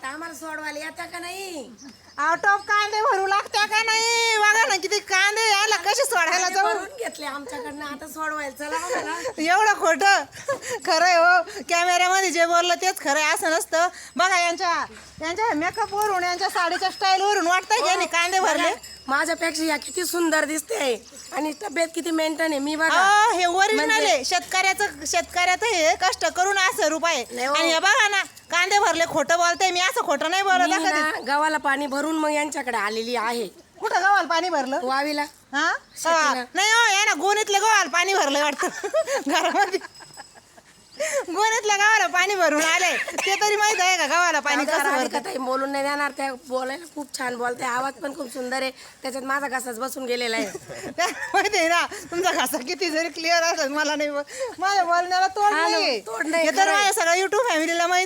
आता आम्हाला सोडवायला येतं का नाही? आउट ऑफ कांदे भरू लागत्या का नाही? बघा ना किती कांदे यायला, कसे सोडायला जाऊ? भरून घेतले आमच्याकडनं, आता सोडवायला चला आम्हाला. एवढं खोटं खरंय हो. कॅमेऱ्यामध्ये जे बोललं तेच खरंय, असं नसतं. बघा यांच्या मेकअप वरून, यांच्या साडीच्या स्टाईल वरून वाटतंय की यांनी कांदे भरले. माझ्यापेक्षा या किती सुंदर दिसते आणि तब्येत किती मेंटेन आहे. मी बघा हे ओरिजिनल आहे. शेतकऱ्याचं हे कष्ट करून असं रुपये. नाही हो. आणि हे बघा ना कांदे भरले. खोटं बोलते मी, असं खोटं नाही बोलत मी कधी. ना गव्हाला पाणी भरून मग यांच्याकडे आलेली आहे. कुठं गव्हाला पाणी भरलं? वावीला हा शेतीला. नाही हो, या ना गोणीतलं गव्हाला पाणी भरलं वाटतं घरामध्ये. गोणीतल्या गव्हाला पाणी भरून आलंय, ते तरी माहित आहे का गव्हाला पाणी कसं भरतं? राधिकाताई बोलून नाही देणार. त्या बोलायला खूप छान बोलते, आवाज पण खूप सुंदर आहे. त्याच्यात माझा घसाच बसून गेलेला आहे. माहिती आहे ना, तुमचा घासा किती जरी क्लिअर असेल मला नाही, माझ्या बोलण्याला तोड हा ना, नाही. तोड नाही, हे तर खरं आहे. माझ्या सगळ्या युट्यूब फॅमिलीला माहिती.